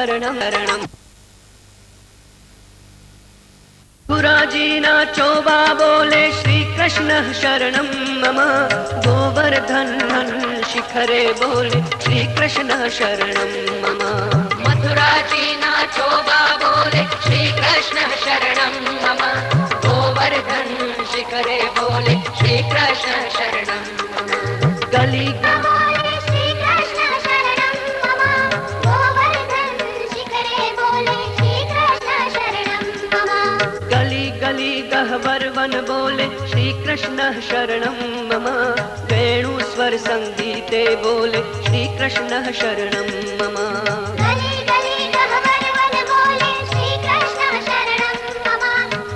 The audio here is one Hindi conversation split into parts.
शरणं शरणं। गुराजी नाचोबा बोले श्री कृष्ण शरणं मम। गोवर्धन शिखरे बोले श्री कृष्ण शरणं मम। मथुराजी नाचोबा बोले श्री कृष्ण शरणं मम। गोवर्धन शिखरे बोले श्री कृष्ण शरणं मम। गली गहवर वन बोले श्री कृष्ण शरणं मम। वेणु स्वर संगीते बोले श्री कृष्ण शरणं मम। गली गली गहवर वन बोले श्री कृष्ण शरणं मम।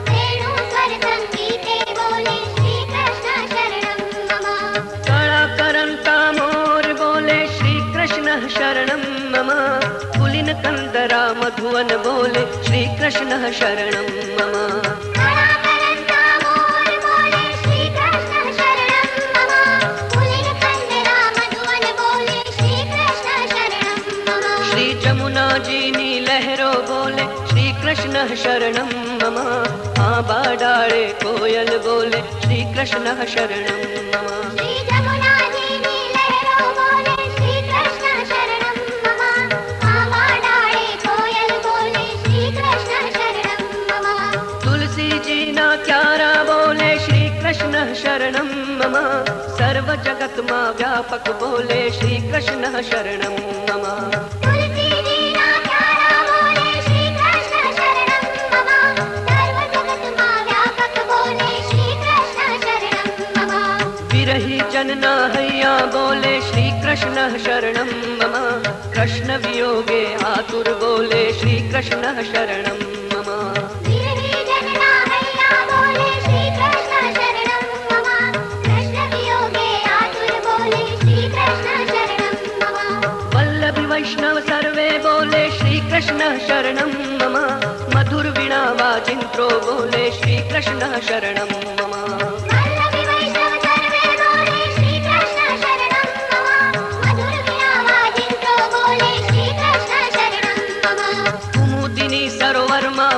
वेणु स्वर संगीते बोले श्री कृष्ण शरणं मम। कलाकरन का मोर बोले श्री कृष्ण शरणं मम। पुलिन कंदरा मधुवन बोले श्री कृष्ण शरणं मम। लहरों बोले श्री कृष्ण शरणं मम। आंबा डाले कोयल बोले श्री कृष्ण शरणं मम। श्री जमुना जी नी लहरों बोले श्री कृष्ण शरणं मम। आंबा डाले कोयल बोले श्री कृष्ण शरणं मम। तुलसी जी ना क्यारा बोले श्री कृष्ण शरणं मम। सर्व जगत मां व्यापक बोले श्री कृष्ण शरणं मम। विरही जनना हैया बोले श्री कृष्ण शरणं मम। कृष्ण वियोगे आतुर बोले श्री कृष्ण शरणं मम। विरही जनना हैया बोले श्री कृष्ण शरणं मम। कृष्ण वियोगे आतुर बोले श्री कृष्ण शरणं मम। वल्लभी वैष्णव सर्वे बोले श्री कृष्ण शरणं मम। मधुर वीणा वाजिन्त्रो बोले श्री कृष्ण शरणं मम।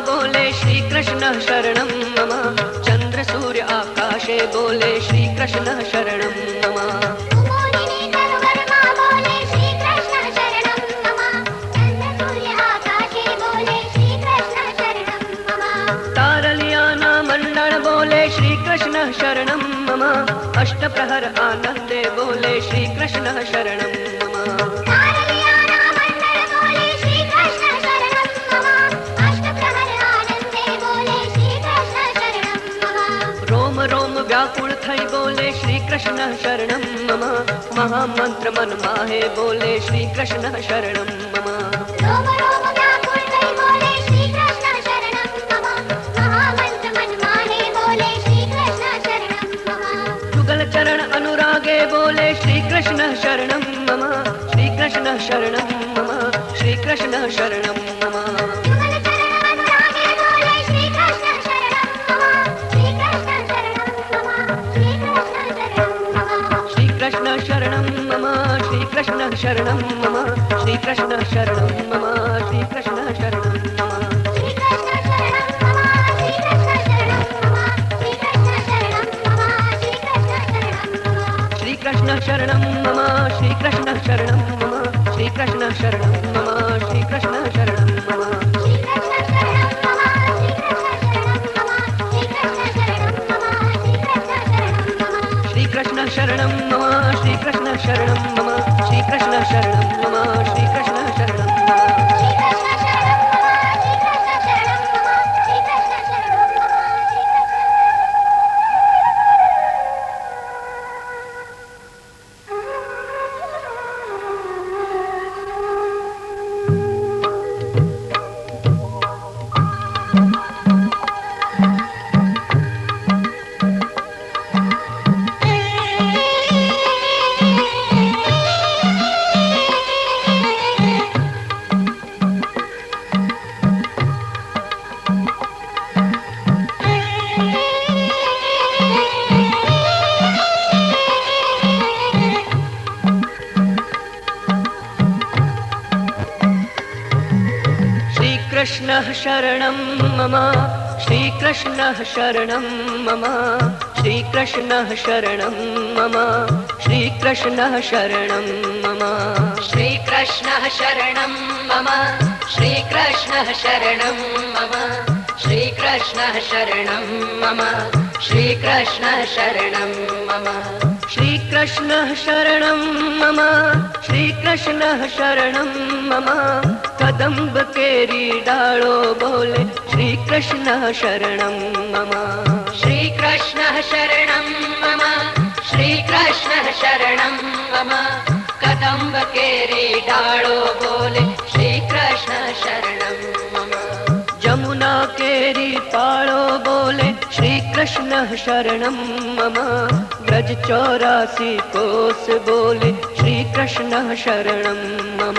बोले श्री कृष्ण शरणं मम। चंद्र सूर्य आकाशे बोले श्री कृष्ण शरणं मम। तारलियाना मंडल बोले श्री कृष्ण शरणं मम। अष्टप्रहर आनंदे बोले श्री कृष्ण शरणं मम। रोम व्याकुल थई बोले श्री कृष्ण शरणं मम। महामंत्र मन माहे बोले श्री कृष्ण शरणं मम। रोम रोम व्याकुल थई बोले श्री कृष्ण शरणं मम। महामंत्र मन माहे बोले श्री कृष्ण शरणं मम। जुगल चरण अनुरागे बोले श्री कृष्ण शरणं मम। श्री कृष्ण शरणं मम। श्री कृष्ण शरणं मम। कृष्ण शरणं मम। श्री कृष्ण शरणं मम। श्री कृष्ण शरणं मम। श्री कृष्ण शरणं मम। श्री कृष्ण शरणं मम। श्री कृष्ण शरणं मम। श्री कृष्ण शरणं मम। श्री कृष्ण शरणं मम। श्री कृष्ण शरणं मम। श्री कृष्ण शरणं मम। श्री कृष्ण शरणं मम। श्री कृष्ण शरणं मम। श्री कृष्ण शरणं मम। श्री कृष्ण शरणं मम। कृष्णः शरणं मम, श्रीकृष्णः शरणं मम, श्रीकृष्णः शरणं मम, श्रीकृष्णः शरणं मम, श्रीकृष्णः शरणं मम, श्रीकृष्णः शरणं मम, श्रीकृष्णः शरणं मम, श्रीकृष्णः शरणं मम, श्रीकृष्णः शरणं मम, श्रीकृष्णः शरणं मम, कदम्ब केरी डालो बोले श्रीकृष्णः शरणं मम, श्रीकृष्णः शरणं मम, श्रीकृष्णः शरणं मम, कदम्ब केरी डालो बोले श्रीकृष्णः शरणं मम, जमुना केरी पालो बोले श्रीकृष्णः शरणं मम, ब्रज 84 कोस बोले श्रीकृष्णः शरणं मम,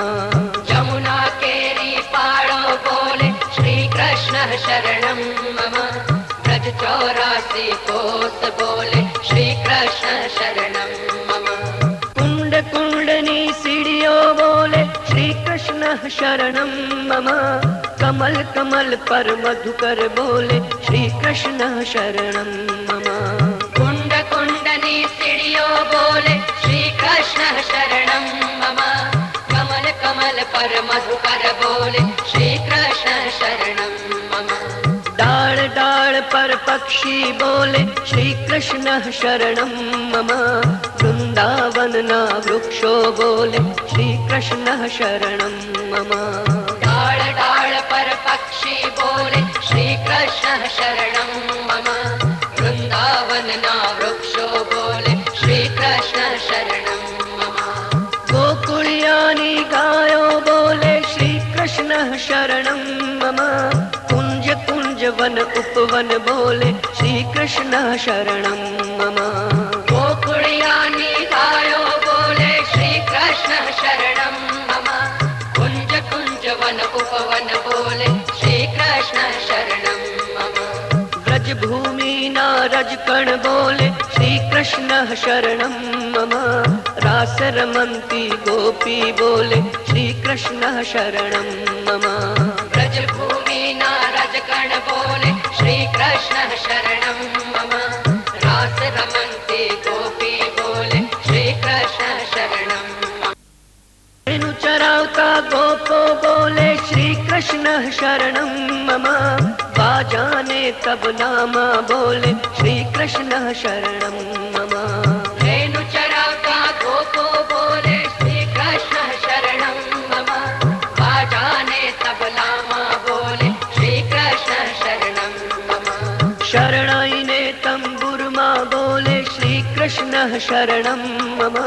यमुना केरी पाड़ो बोले श्रीकृष्णः शरणं मम, ब्रज 84 कोस बोले श्रीकृष्णः शरणं मम, कुंड कुंडनी सीढ़ियों बोले श्रीकृष्णः शरणं मम, कमल कमल पर मधुकर बोले श्रीकृष्णः शरणं मम, कुंड कुंडनी सीढ़ियों बोले श्रीकृष्णः शरणं मम, कमल कमल पर मधुकर बोले श्रीकृष्णः शरणं मम, डाल डाल पर पक्षी बोले श्रीकृष्णः शरणं मम, वृंदावन ना वृक्षो बोले श्रीकृष्णः शरणं मम, डाल डाल पर पक्षी बोले श्रीकृष्णः शरणं मम, वृंदावन ना वृक्षो बोले श्रीकृष्णः शरणं मम, गोकुलियानी गायो बोले श्रीकृष्णः शरणं मम, कुंज कुंज वन उपवन बोले श्रीकृष्णः शरणं मम, गोकुलियानी गायो बोले श्रीकृष्णः शरणं मम, कुंज कुंज वन उपवन बोले श्रीकृष्णः शरणं मम, ब्रज भूमि नारज कण बोले श्रीकृष्णः शरणं मम, रास रमन्ती गोपी बोले श्रीकृष्णः शरणं मम, ब्रज भूमि नारजगण बोले श्रीकृष्णः शरणं मम, रास रमन्ते गोपी बोले श्रीकृष्णः शरणं मम, वेणु चरावता गोपो बोले श्रीकृष्णः शरणं मम, बाजाने तब नामा बोले श्रीकृष्णः शरणं मम, वेणु चरावता गोपो बोले श्रीकृष्णः शरणं मम, बाजाने तबलामा बोले श्रीकृष्णः शरणं मम, शरणाईने तंबुरमा बोले श्रीकृष्णः शरणं मम,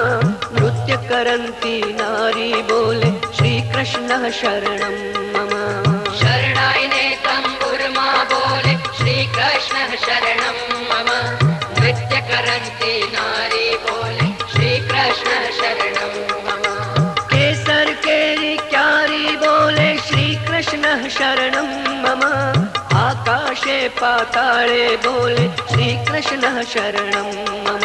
नृत्य करन्ती नारी बोले श्रीकृष्णः शरणं मम, शरणाईने तंबुरमा बोले श्रीकृष्णः शरणं मम, नृत्य करन्ती नारी बोले श्रीकृष्णः शरणं मम, केसर केरी क्यारी बोले श्रीकृष्णः शरणं मम, आकाशे पाताले बोले श्रीकृष्णः शरणं मम,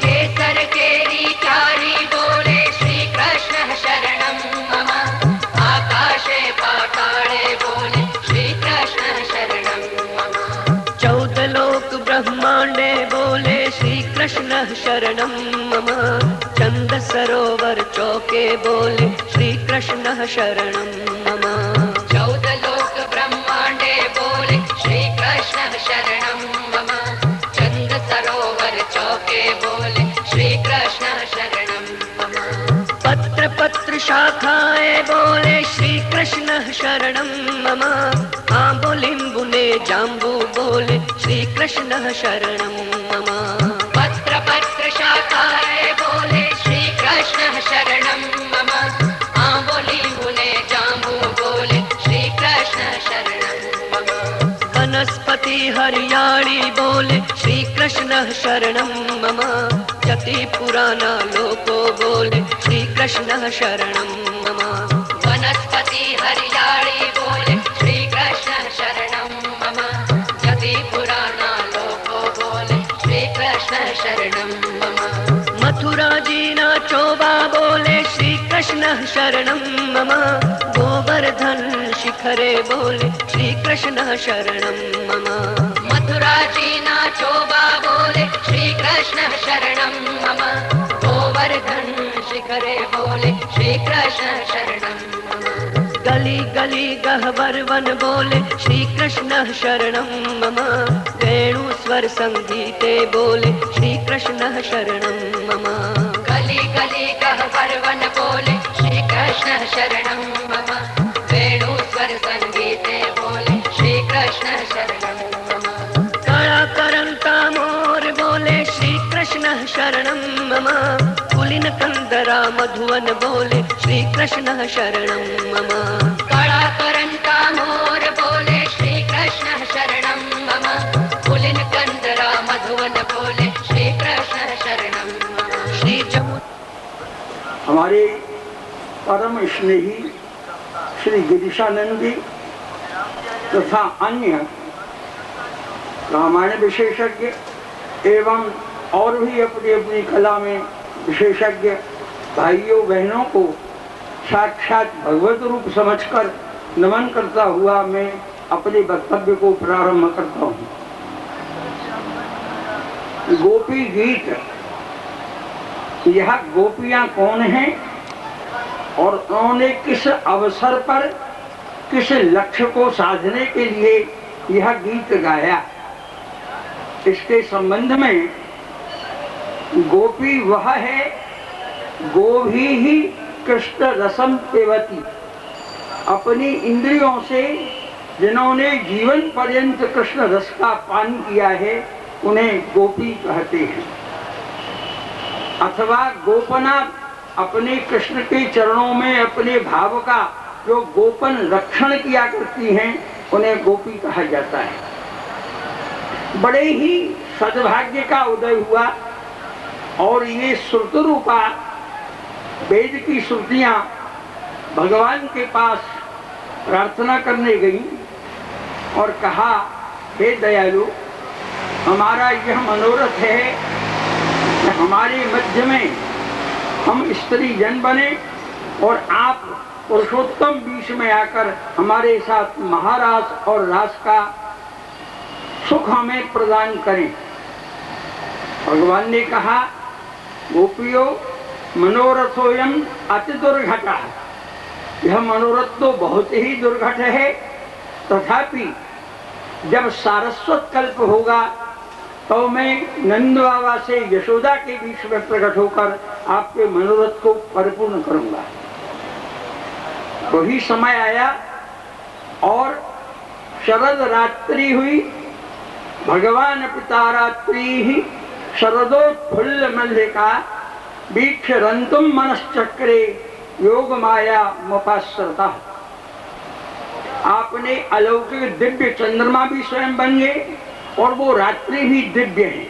केसर केरी क्यारी बोले श्रीकृष्णः शरणं मम, आकाशे पाताले बोले श्रीकृष्णः शरणं मम, 14 लोक ब्रह्मांडे बोले श्रीकृष्णः शरणं मम, चंद सरोवर चौके बोले श्रीकृष्णः शरणं मम, 14 लोक ब्रह्मांडे बोले श्रीकृष्णः शरणं मम, चंद सरोवर चौके बोले श्रीकृष्णः शरणं मम, पत्र पत्र शाखाएं बोले श्रीकृष्णः शरणं मम, आंबोलिंबुने जाम्बू बोले श्रीकृष्णः शरणं मम, पत्र पत्र शाखाए बोले श्रीकृष्णः शरणं मम, आंबोली मुने जाम्बू बोले श्रीकृष्णः शरणं मम, वनस्पति हरियाणी बोले श्रीकृष्णः शरणं मम, जति पुराना लोको बोले श्रीकृष्णः शरणं मम, वनस्पति हरियाणी बोले श्रीकृष्णः शरणं मम, जति पुराना लोको बोले श्रीकृष्णः शरणं मम, मथुरा जीना चोबा बोले श्रीकृष्णः शरणं मम, गोवर्धन शिखरे बोले श्री कृष्ण शरणं मम। मथुराजी नाचोबा बोले श्री कृष्ण शरणं मम। गोवर्धन शिखरे बोले श्री कृष्ण शरणं मम। गली गली गह्वर वन बोले श्री कृष्ण शरणं मम। वेणु स्वर संगीते बोले श्री कृष्ण शरणं मम। गली गली गह्वर वन बोले श्री कृष्ण शरणं मम। वेणु स्वर संगीते बोले श्री कृष्ण शरणं मम। कड़ा करंता मोर बोले श्री कृष्ण शरणं मम। कुलीन कंदरा मधुवन बोले श्री कृष्ण शरणं मम। कड़ा करंता मोर बोले श्री कृष्ण शरणं मम। कुलीन कंदरा मधुवन बोले श्री कृष्ण शरणं मम। श्री जमु हमारे परम स्नेही श्री गिरीशानंद जी तथा अन्य रामायण विशेषज्ञ एवं और भी अपनी अपनी कला में विशेषज्ञ भाइयों बहनों को साक्षात भगवत रूप समझकर नमन करता हुआ मैं अपने वक्तव्य को प्रारंभ करता हूँ। गोपी गीत, यह गोपियाँ कौन हैं और उन्होंने किस अवसर पर किस लक्ष्य को साधने के लिए यह गीत गाया, इसके संबंध में गोपी वह है गोभी ही कृष्ण रसम पेवती, अपनी इंद्रियों से जिन्होंने जीवन पर्यंत कृष्ण रस का पान किया है उन्हें गोपी कहते हैं। अथवा गोपना, अपने कृष्ण के चरणों में अपने भाव का जो गोपन रक्षण किया करती हैं उन्हें गोपी कहा जाता है। बड़े ही सद्भाग्य का उदय हुआ और ये श्रुत रूपा वेद की श्रुतियां भगवान के पास प्रार्थना करने गई और कहा, हे दयालु, हमारा यह मनोरथ है कि हमारे मध्य में हम स्त्री जन बने और आप पुरुषोत्तम बीच में आकर हमारे साथ महारास और रास का सुख हमें प्रदान करें। भगवान ने कहा, गोपियों, मनोरथोयम अति दुर्घटा, यह मनोरथ तो बहुत ही दुर्घट है, तथापि जब सारस्वत कल्प होगा तो मैं नंद बाबा से यशोदा के बीच में प्रकट होकर आपके मनोरथ को परिपूर्ण करूंगा। वही समय आया और शरद रात्रि हुई, भगवान पिता रात्रि ही शरदोत्फुल्ल मल्लिका वीक्ष रंतुम मनश्चक्रे योग माया मुपाश्रता। आपने अलौकिक दिव्य चंद्रमा भी स्वयं बन गए और वो रात्रि भी दिव्य है।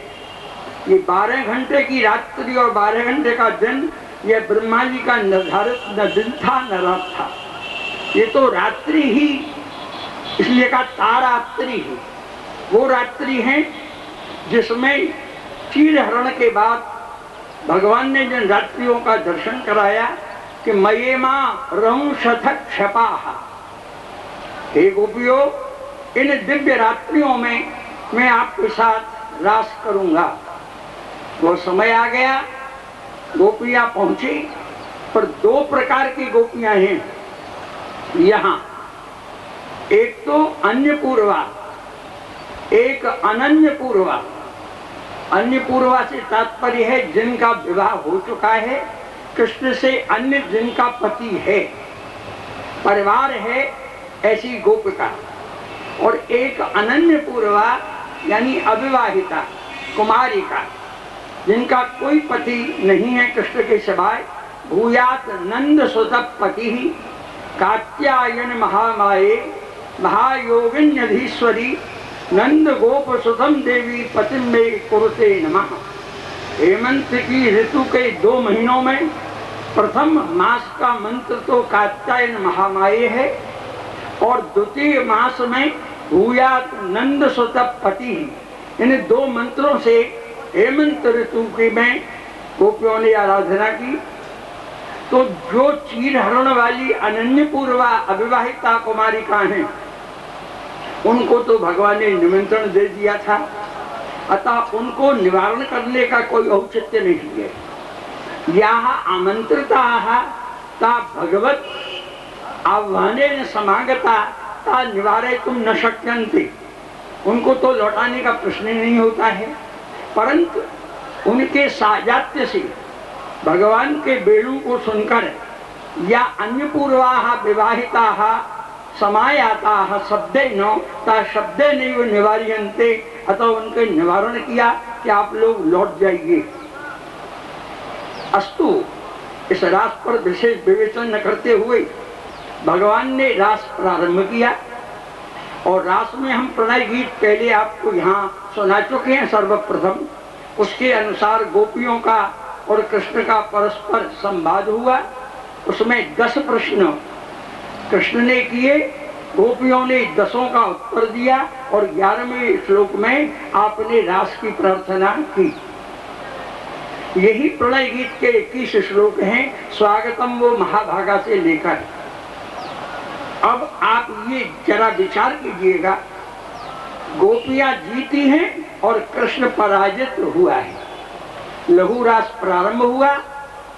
ये 12 घंटे की रात्रि और 12 घंटे का दिन, यह ब्रह्मा जी का निर्धारित न दिन था न रात था, ये तो रात्रि ही, इसलिए का तारात्रि है। वो रात्रि है जिसमें चीर हरण के बाद भगवान ने जिन रात्रियों का दर्शन कराया कि मये माँ रहूं शतक क्षपाहा। हे गोपियों, इन दिव्य रात्रियों में मैं आपके साथ रास करूंगा। वो समय आ गया, गोपियां पहुंची, पर 2 प्रकार की गोपियां हैं यहाँ। एक तो अन्यपूर्वा, एक अनन्यपूर्वा। अन्यपूर्वा से तात्पर्य है जिनका विवाह हो चुका है कृष्ण से, अन्य जिनका पति है, परिवार है, ऐसी गोपिका। और एक अनन्यपूर्वा यानी अविवाहिता कुमारिका, जिनका कोई पति नहीं है कृष्ण के सिवाय। भूयात नंद सुत पति ही कात्यायन महामाये महायोगिन्यधीश्वरी नंद गोप सुतम देवी पतिम में कुरुते नमः। हेमंत की ऋतु के 2 महीनों में प्रथम मास का मंत्र तो कात्यायन महामाये है और द्वितीय मास में भूयात नंद सुत पति। इन 2 मंत्रों से हेमंत ऋतु की में गोपियों ने आराधना की। तो जो चीर हरण वाली अनन्यपूर्वा अविवाहिता कुमारिका हैं, उनको तो भगवान ने निमंत्रण दे दिया था, अतः उनको निवारण करने का कोई औचित्य नहीं है। याः आमंत्रिताः ता भगवत आह्वानेन समागता ता निवारयितुं न शक्यन्ते। उनको तो लौटाने का प्रश्न नहीं होता है, परंतु उनके साजात्य से भगवान के बेड़ू को सुनकर या अन्य पूर्वाः विवाहिताः समायाताः शब्देन ता शब्देनैव निवार्यन्ते, अतः उनके निवारण किया कि आप लोग लौट जाइए। अस्तु, इस रास पर विशेष विवेचन न करते हुए भगवान ने रास प्रारंभ किया, और रास में हम प्रणय गीत पहले आपको यहाँ सुना चुके हैं। सर्वप्रथम उसके अनुसार गोपियों का और कृष्ण का परस्पर संवाद हुआ। उसमें 10 प्रश्न कृष्ण ने किए, गोपियों ने 10 का उत्तर दिया, और 11वें श्लोक में आपने रास की प्रार्थना की। यही प्रणय गीत के 21 श्लोक हैं, स्वागतम वो महाभागा से लेकर। अब आप ये जरा विचार कीजिएगा, गोपियां जीती हैं और कृष्ण पराजित हुआ है। लघु रास प्रारंभ हुआ,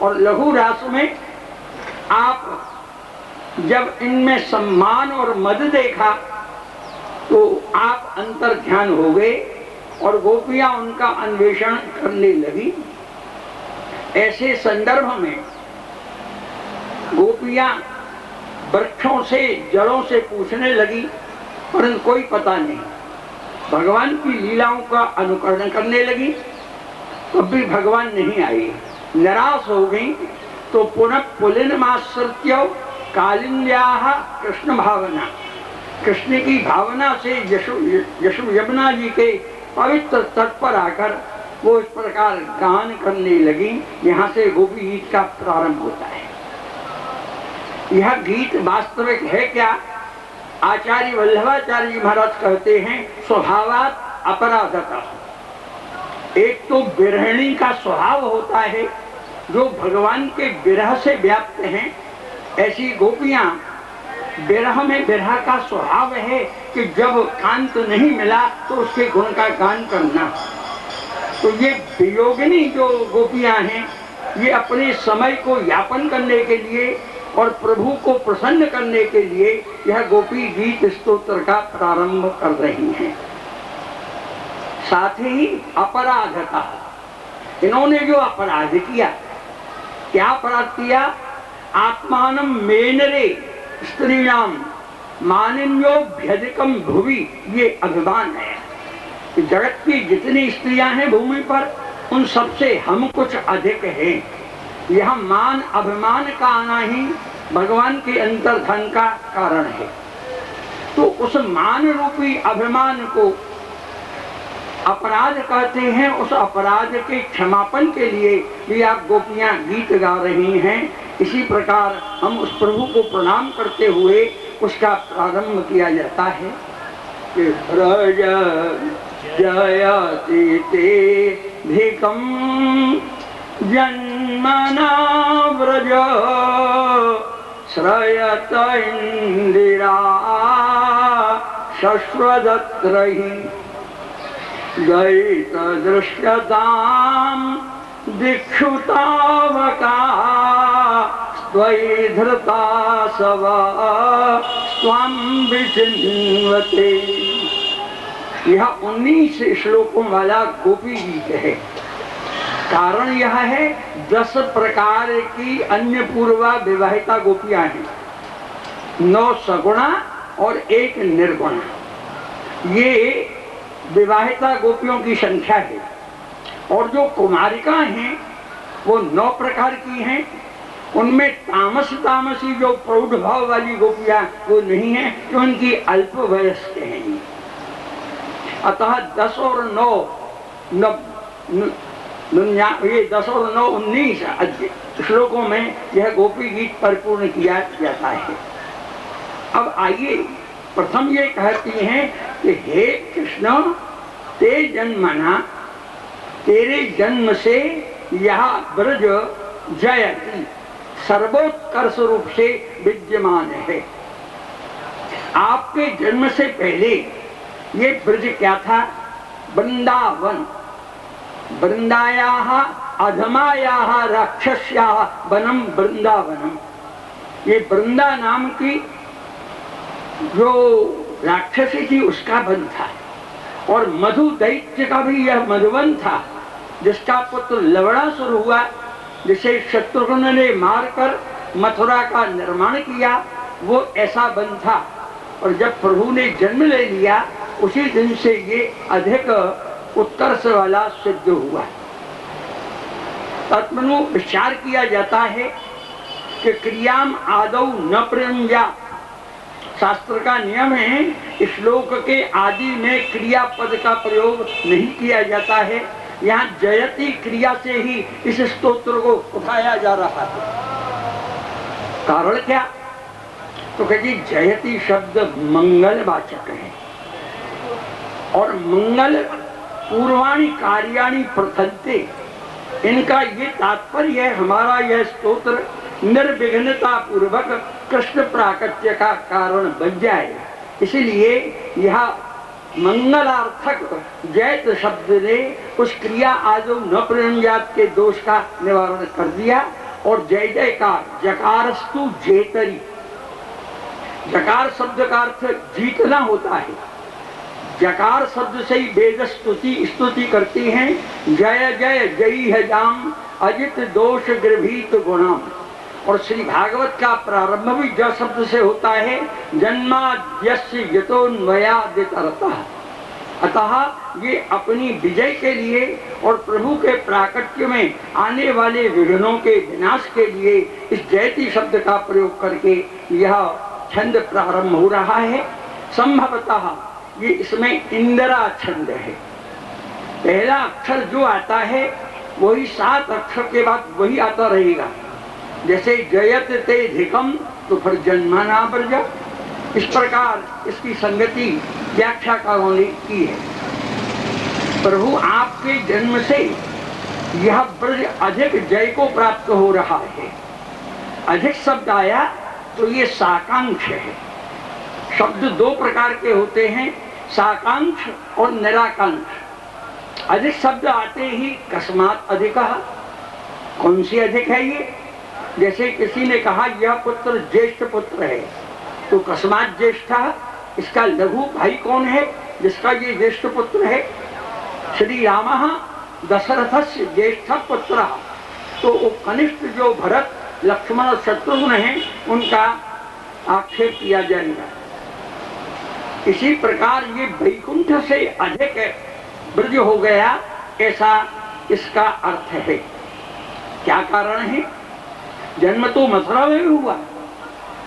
और लघु रास में आप जब इनमें सम्मान और मद देखा तो आप अंतर ध्यान हो गए, और गोपियां उनका अन्वेषण करने लगी। ऐसे संदर्भ में गोपियां वृक्षों से जड़ों से पूछने लगी, परंतु कोई पता नहीं। भगवान की लीलाओं का अनुकरण करने लगी, तब भी भगवान नहीं आए। निराश हो गई तो पुनः पुलिनमाश्रित्य कालिंद्याः कृष्ण भावना, कृष्ण की भावना से यशु यमुना जी के पवित्र तट पर आकर वो इस प्रकार गान करने लगी। यहाँ से गोपी गीत का प्रारंभ होता है। यह गीत वास्तविक है क्या? आचार्य वल्लभाचार्य जी महाराज कहते हैं, स्वभावात अपराधतः। एक तो विरहिणी का स्वभाव होता है, जो भगवान के विरह से व्याप्त हैं। ऐसी गोपियां विरह में, विरह का स्वभाव है कि जब कांत नहीं मिला तो उसके गुण का गान करना। तो ये वियोगिनी जो गोपियां हैं, ये अपने समय को यापन करने के लिए और प्रभु को प्रसन्न करने के लिए यह गोपी गीत स्तोत्र का प्रारंभ कर रही हैं। साथ ही अपराधता, इन्होंने जो अपराध किया, क्या अपराध किया? आत्मानं मेनरे स्त्रीणाम मानिन्योभ्यधिकम भुवि, ये अभिमान है कि जगत की जितनी स्त्रियां हैं भूमि पर, उन सबसे हम कुछ अधिक हैं। यह मान अभिमान का आना ही भगवान के अंतर्धान का कारण है। तो उस मान रूपी अभिमान को अपराध कहते हैं। उस अपराध के क्षमापन के लिए भी आप गोपियां गीत गा रही हैं। इसी प्रकार हम उस प्रभु को प्रणाम करते हुए उसका प्रारंभ किया जाता है कि ब्रज जयति तेधिकं जन्मना व्रज श्रयत इंदिरा शश्वदत्रहि गयित दृश्यतां दिक्षुतावका त्वयि धृता सवा त्वां विचिन्वते। यह 19 श्लोकों वाला गोपी गीत है। कारण यह है 10 प्रकार की अन्य पूर्वा विवाहिता गोपियां हैं, 9 सगुणा और 1 निर्गुणा। ये विवाहिता गोपियों की संख्या है। और जो कुमारिका हैं वो 9 प्रकार की हैं। उनमें तामसी जो प्रौढ़ भाव वाली गोपियां वो नहीं है, जो उनकी अल्प वयस्क हैं। अतः 10 और 9 ये 10 और 9 19 श्लोकों में यह गोपी गीत परिपूर्ण किया जाता है। अब आइए, प्रथम ये कहती हैं कि हे कृष्ण, ते जन्मना, तेरे जन्म से यह ब्रज जयति सर्वोत्कर्ष रूप से विद्यमान है। आपके जन्म से पहले ये ब्रज क्या था? वृंदावन। वृंदायाः अधमायाः राक्षस्याः वनम वृंदावनम। ये वृंदा नाम की जो राक्षसी थी उसका वन था, और मधु दैत्य का भी यह मधुवन था, जिसका पुत्र लवणासुर हुआ, जिसे शत्रुघ्न ने मारकर मथुरा का निर्माण किया, वो ऐसा वन था। और जब प्रभु ने जन्म ले लिया उसी दिन से ये अधिक उत्कर्ष वाला सिद्ध हुआ। तत्मनु विचार किया जाता है कि क्रियाम आदौ न प्रयुंजा। शास्त्र का नियम है श्लोक के आदि में क्रियापद का प्रयोग नहीं किया जाता है। यहाँ जयति क्रिया से ही इस स्तोत्र को उठाया जा रहा है। कारण क्या? तो कहिए जयति शब्द मंगलवाचक है, और मंगल पूर्वाणी कार्याणि प्रथन्ते, इनका ये तात्पर्य है हमारा यह स्तोत्र निर्विघ्नता पूर्वक कृष्ण प्राकट्य का कारण बन जाए। इसलिए यह मंगलार्थक जयत शब्द ने उस क्रिया आदौ न प्रयुंजात के दोष का निवारण कर दिया। और जय जय का जकारस्तु जेतरी, जकार शब्द का अर्थ जीतना होता है। जकार शब्द से ही वेद स्तुति करती हैं। जय जय जयी है जाम अजित दोष गृभीत गुणाम। और श्री भागवत का प्रारंभ भी ज शब्द से होता है। जन्माद्यस्य यतोन्वयादितरतः। अतः ये अपनी विजय के लिए और प्रभु के प्राकट्य में आने वाले विघ्नों के विनाश के लिए इस जयति शब्द का प्रयोग करके यह छंद प्रारंभ हो रहा है। संभवतः ये इसमें इंदिरा छंद है। पहला अक्षर जो आता है वही 7 अक्षर के बाद वही आता रहेगा। जैसे जयत ते धिकम तो फिर जन्माना ब्रज, इस प्रकार इसकी संगति व्याख्याकारों ने की है। प्रभु आपके जन्म से यह ब्रज अधिक जय को प्राप्त हो रहा है। अधिक शब्द आया तो ये साकांक्ष है। शब्द 2 प्रकार के होते हैं, साकांक्ष और निराकांक्ष। अधिक शब्द आते ही कस्मात अधिक। कौन सी अधिक है ये? जैसे किसी ने कहा यह पुत्र ज्येष्ठ पुत्र है, तो कस्मात ज्येष्ठ, इसका लघु भाई कौन है जिसका ये ज्येष्ठ पुत्र है? श्री राम दशरथस्य ज्येष्ठ पुत्र। तो वो कनिष्ठ जो भरत लक्ष्मण और शत्रुघ्न हैं उनका आक्षेप किया जाएगा। इसी प्रकार ये वैकुंठ से अधिक ब्रज हो गया, ऐसा इसका अर्थ है। क्या कारण है? जन्म तो मथुरा में हुआ,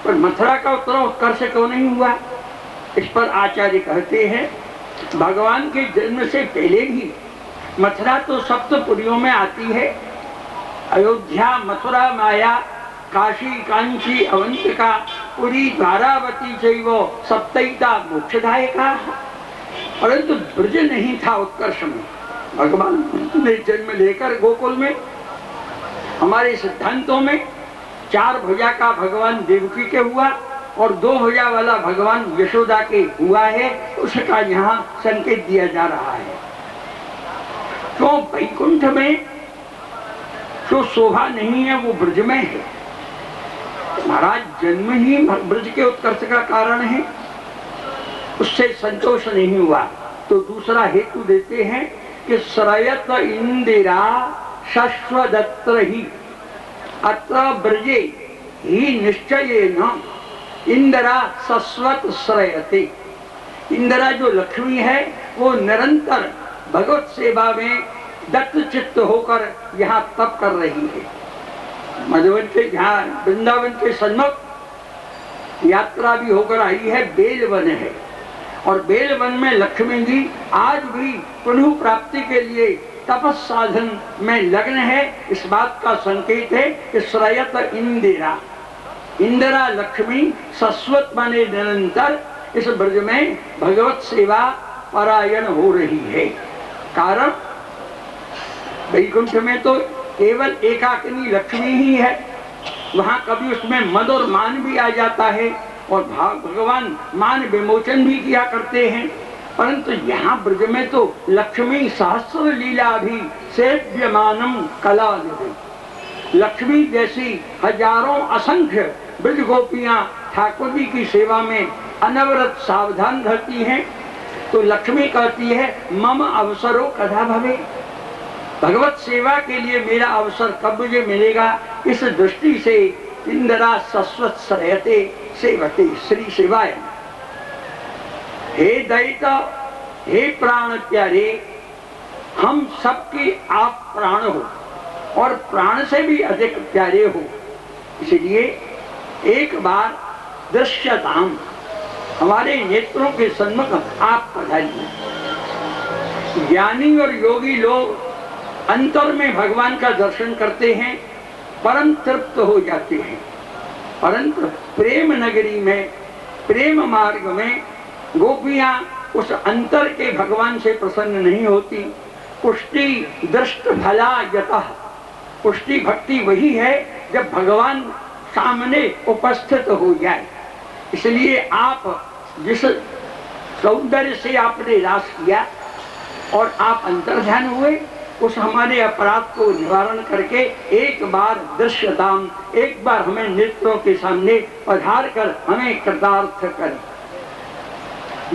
पर मथुरा का उतना उत्कर्ष क्यों नहीं हुआ? इस पर आचार्य कहते हैं भगवान के जन्म से पहले भी मथुरा तो सप्तपुरियों में आती है। अयोध्या, मथुरा, माया, काशी, कांची, अवंतिका, पुरी, द्वारावती चैव सप्तैता मोक्षदायका। परंतु ब्रज नहीं था उत्कर्ष में। भगवान ने जन्म लेकर गोकुल में, हमारे सिद्धांतों में 4 भुजा का भगवान देवकी के हुआ और 2 भुजा वाला भगवान यशोदा के हुआ है, उसका यहाँ संकेत दिया जा रहा है। तो वैकुंठ में जो शोभा नहीं है वो ब्रज में है। महाराज जन्म ही ब्रज के उत्कर्ष का कारण है, उससे संतोष नहीं हुआ तो दूसरा हेतु देते हैं कि श्रयत इंदिरा शश्वदत्र ही अत्र ब्रजे ही निश्चयेन इंदिरा शश्वत श्रयते। इंदिरा जो लक्ष्मी है वो निरंतर भगवत सेवा में दत्त चित्त होकर यहाँ तप कर रही है। मधुवन के यहाँ वृंदावन के सन्मुख यात्रा भी होकर आई है, बेलवन है, और बेलवन में लक्ष्मी जी आज भी पुनः प्राप्ति के लिए तपस साधन में लग्न है। इस बात का संकेत है कि श्रयत इंदिरा, इंदिरा लक्ष्मी शश्वत माने निरंतर इस ब्रज में भगवत सेवा परायण हो रही है। कारण वैकुंठ में तो केवल एकाकिनी लक्ष्मी ही है, वहां कभी उसमें मद और मान भी आ जाता है और भगवान मान विमोचन भी किया करते हैं। परंतु यहाँ ब्रज में तो लक्ष्मी सहस्र लीला भी सेव्यमानम कला निधि। लक्ष्मी जैसी हजारों असंख्य ब्रज गोपियां ठाकुर जी की सेवा में अनवरत सावधान रहती हैं। तो लक्ष्मी कहती है मम अवसरो कदा भवे, भगवत सेवा के लिए मेरा अवसर कब मुझे मिलेगा। इस दृष्टि से इंदिरा सस्वत सहते सेवते श्री शिवाय। हे दैत, हे प्राण प्यारे, हम सबके आप प्राण हो और प्राण से भी अधिक प्यारे हो, इसलिए एक बार दृश्यताम, हमारे नेत्रों के सन्मुख आप पधारिए। ज्ञानी और योगी लोग अंतर में भगवान का दर्शन करते हैं, परम तृप्त हो जाते हैं। परंतु प्रेम नगरी में, प्रेम मार्ग में गोपियां उस अंतर के भगवान से प्रसन्न नहीं होती। पुष्टि दृष्ट फला यतः, पुष्टि भक्ति वही है जब भगवान सामने उपस्थित हो जाए। इसलिए आप जिस सौंदर्य से आपने रास किया और आप अंतर्ध्यान हुए, उस हमारे अपराध को निवारण करके एक बार दृश्यताम, एक बार हमें नेत्रों के सामने पधार कर हमें कृतार्थ कर।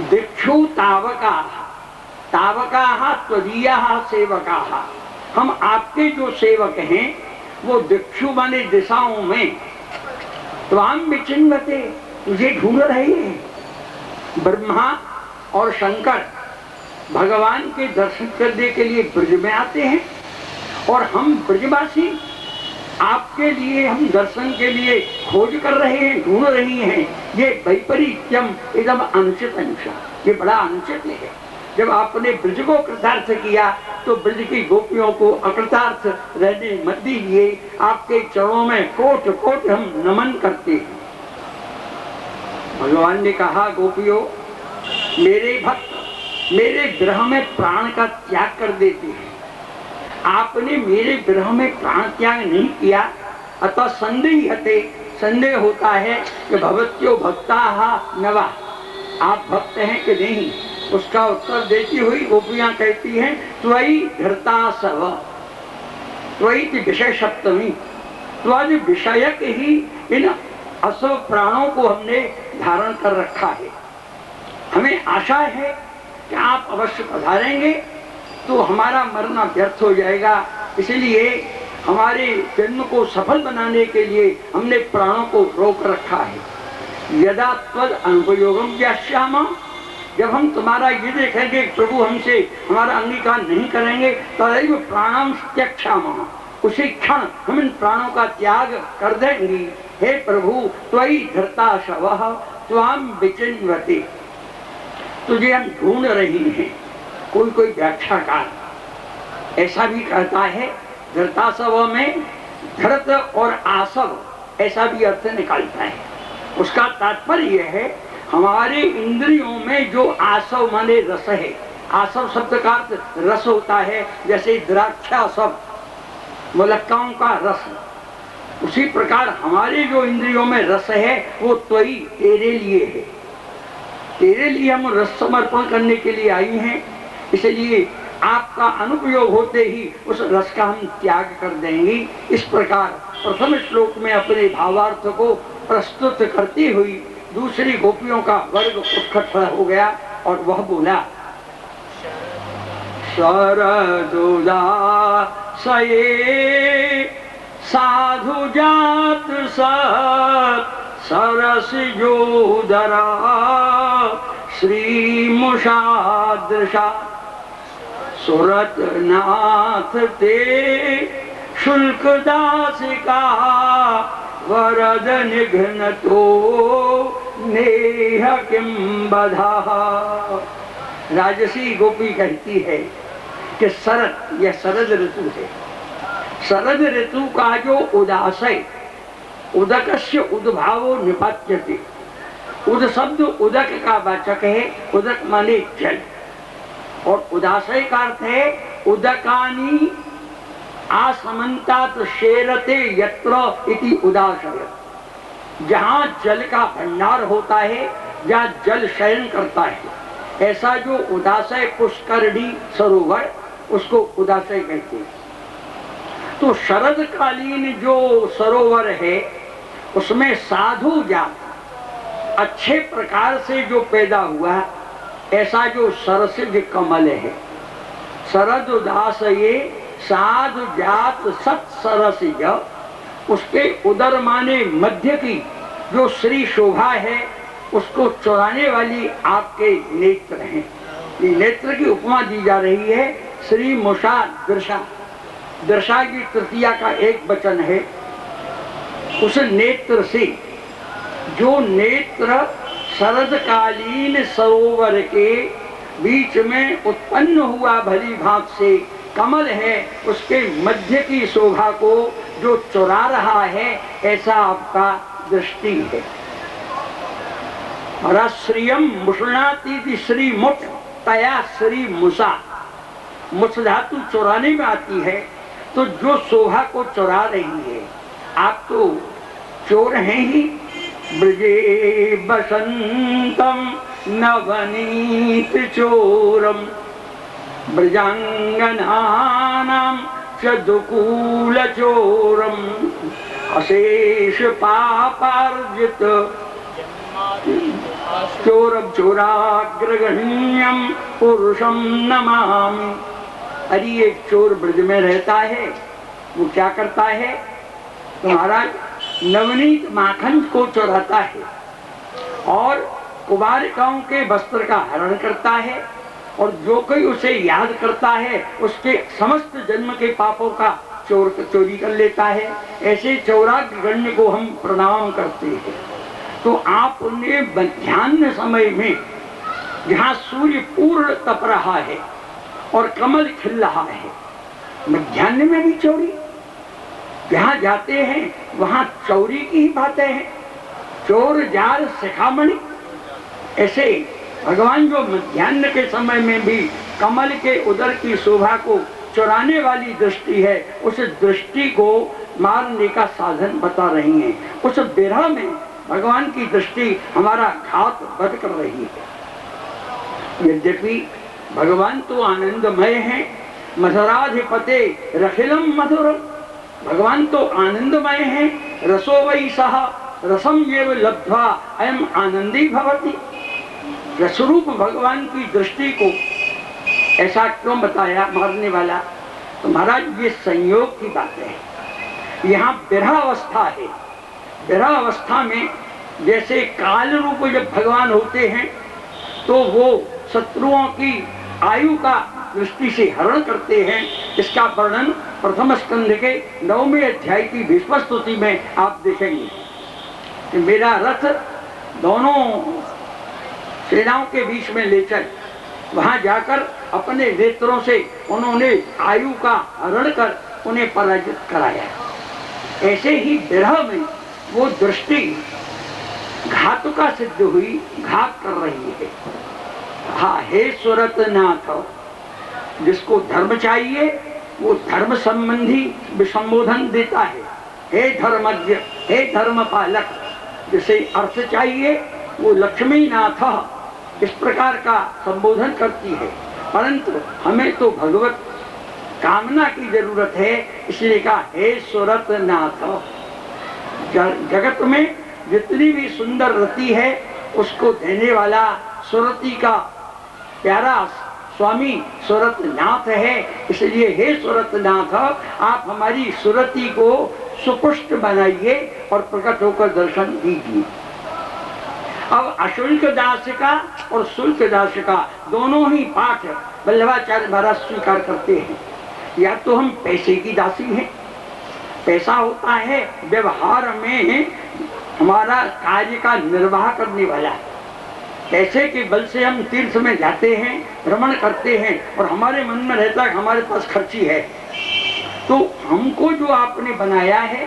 दिक्षु तावका, तावका त्वदीया सेवका, हम आपके जो सेवक हैं वो दिक्षु माने दिशाओं में, त्वाम विचिन्वते, तुझे ढूंढ रहे हैं। ब्रह्मा और शंकर भगवान के दर्शन करने के लिए ब्रज में आते हैं और हम ब्रजवासी आपके लिए, हम दर्शन के लिए खोज कर रहे हैं, ढूंढ रही हैं। ये वैपरीत्यम एकदम अनुचित अंश, ये बड़ा अनुचित है। जब आपने ब्रज को कृतार्थ किया तो ब्रज की गोपियों को अकृतार्थ रहने मत दीजिए। आपके चरणों में कोट कोट हम नमन करते हैं। भगवान ने कहा, गोपियों, मेरे भक्त मेरे विरह में प्राण का त्याग कर देते हैं, आपने मेरे विरह में प्राण त्याग नहीं किया, अतः संदेहते, संदेह होता है कि भवत्यो भक्ता नवा, आप भक्त हैं कि नहीं। उसका उत्तर देती हुई गोपियां कहती हैं, त्वयि धृता सव, त्वयि विषय सप्तमी, त्वज विषयक ही इन असव प्राणों को हमने धारण कर रखा है। हमें आशा है कि आप अवश्य पधारेंगे तो हमारा मरना व्यर्थ हो जाएगा। इसलिए हमारे जन्म को सफल बनाने के लिए हमने प्राणों को रोक रखा है। यदा त्वद अनुपयोगम व्याश्याम, जब हम तुम्हारा ये देखेंगे प्रभु हमसे हमारा अंगीकार नहीं करेंगे, तदैव प्राणां त्यक्षामः, उसी क्षण हम इन प्राणों का त्याग कर देंगे। हे प्रभु, त्वयि धृता शवः त्वाम विचिन्वते, तुझे हम ढूंढ रही हैं। कोई कोई व्याख्याकार ऐसा भी कहता है, धृतासव में धृत और आसव ऐसा भी अर्थ निकालता है। उसका तात्पर्य यह है, हमारे इंद्रियों में जो आसव माने रस है, आसव शब्द का अर्थ रस होता है, जैसे द्राक्षासव मुलक्काओं का रस, उसी प्रकार हमारे जो इंद्रियों में रस है वो त्वयि, तेरे लिए है। तेरे लिए हम रस समर्पण करने के लिए आई हैं, इसलिए आपका अनुपयोग होते ही उस रस का हम त्याग कर देंगे। इस प्रकार प्रथम श्लोक में अपने भावार्थ को प्रस्तुत करती हुई दूसरी गोपियों का वर्ग उत्कट खड़ा हो गया और वह बोला, शरदुदासये साधु जात सत सरसिजोदरा श्रीमुषादृशा सुरतनाथ ते शुल्कदासिका वरद निघ्नतो नेह किम बधा। राजसी गोपी कहती है कि शरद, यह शरद ऋतु है। शरद ऋतु का जो उदासय, उदकस्य उद्भावो निपात्यते, उद शब्द उदक का वाचक है, उदक माने जल, और उदासय का अर्थ है उदकानी आसमंतात शेरते यत्र इति उदाशय। जहां जल का भंडार होता है, जहां जल शयन करता है, ऐसा जो उदाशय पुष्करणी सरोवर, उसको उदाशय कहते हैं। तो शरदकालीन जो सरोवर है उसमें साधु जात अच्छे प्रकार से जो पैदा हुआ, ऐसा जो सरसिज कमल है, शरद उदास ये साधु जात सत सरसिज, उसके उदर माने मध्य की जो श्री शोभा है, उसको चुराने वाली आपके नेत्र हैं। ये नेत्र की उपमा दी जा रही है श्री मुषा दृशा। दृशा की तृतीया का एक वचन है। उस नेत्र से, जो नेत्र शरदकालीन सरोवर के बीच में उत्पन्न हुआ भली भांत से कमल है, उसके मध्य की शोभा को जो चुरा रहा है, ऐसा आपका दृष्टि है। श्रियम मुषणाती श्री मुठ तया श्री मुसा। मुछ धातु चुराने में आती है, तो जो शोभा को चुरा रही है, आप तो चोर हैं ही। ब्रजे बसंतम नवनीत चोरम ब्रजांगनानां च दुकूल चोरम अशेष पापार्जित चोरम चोराग्रगण्यम पुरुषम नमामि। अरे एक चोर ब्रज में रहता है, वो क्या करता है? तो महाराज नवनीत माखन को चुराता है और कुमारिकाओं के वस्त्र का हरण करता है, और जो कोई उसे याद करता है उसके समस्त जन्म के पापों का चोरी कर लेता है। ऐसे चौराग्रगण्य को हम प्रणाम करते हैं। तो आपने मध्याह्न समय में, जहाँ सूर्य पूर्ण तप रहा है और कमल खिल रहा है, मध्याह्न में भी चोरी? जहाँ जाते हैं वहाँ चोरी की ही बातें हैं। चोर जार शिखामणि। ऐसे भगवान जो मध्याह्न के समय में भी कमल के उदर की शोभा को चुराने वाली दृष्टि है, उस दृष्टि को मारने का साधन बता रही हैं। उस विरह में भगवान की दृष्टि हमारा घात बद कर रही है। यद्यपि भगवान तो आनंदमय हैं, मधुराधिपते रखिलम मधुरम। भगवान तो आनंदमय हैं। रसो वै सह रसम एव लब्ध्वा अयम आनंदी भवति। रसरूप भगवान की दृष्टि को ऐसा क्यों बताया मारने वाला? तो महाराज ये संयोग की बात है। यहाँ विरह अवस्था है। विरह अवस्था में जैसे काल रूप जब भगवान होते हैं, तो वो शत्रुओं की आयु का दृष्टि से हरण करते हैं। इसका वर्णन प्रथम स्कंध के 9वें अध्याय की भीष्म स्तुति में आप देखेंगे कि मेरा रथ दोनों सेनाओं के बीच में ले चल। वहां जाकर अपने नेत्रों से उन्होंने आयु का हरण कर उन्हें पराजित कराया। ऐसे ही विरह में वो दृष्टि घातुका सिद्ध हुई, घात कर रही है। हाँ, हे सुरत नाथ, जिसको धर्म चाहिए वो धर्म संबंधी संबोधन देता है। हे धर्मज्ञ, हे धर्म पालक। जिसे अर्थ चाहिए वो लक्ष्मी नाथ, इस प्रकार का संबोधन करती है। परंतु हमें तो भगवत कामना की जरूरत है, इसलिए कहा हे सुरत नाथ। जगत में जितनी भी सुंदर रति है उसको देने वाला सुरति का प्यारा स्वामी सुरत नाथ है। इसलिए हे सुरत नाथ, आप हमारी सुरति को सुपुष्ट बनाइए और प्रकट होकर दर्शन दीजिए। अब अशुल्क दासिका और शुल्क दासिका दोनों ही पाठ वल्लभाचार्य महाराज स्वीकार करते हैं। या तो हम पैसे की दासी हैं, पैसा होता है व्यवहार में हमारा कार्य का निर्वाह करने वाला। पैसे के बल से हम तीर्थ में जाते हैं, भ्रमण करते हैं, और हमारे मन में रहता है कि हमारे पास खर्ची है। तो हमको जो आपने बनाया है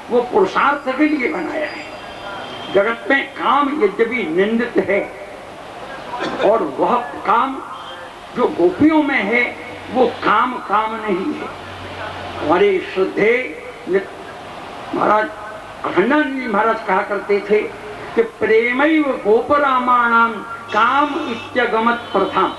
वो पुरुषार्थ के लिए बनाया है। जगत में काम यद्यपि निंदित है, और वह काम जो गोपियों में है वो काम नहीं है। हमारे श्रद्धे महाराज अखंडानंद जी महाराज कहा करते थे कि प्रेमैव गोपरामाणाम काम इत्यगमत प्रथम।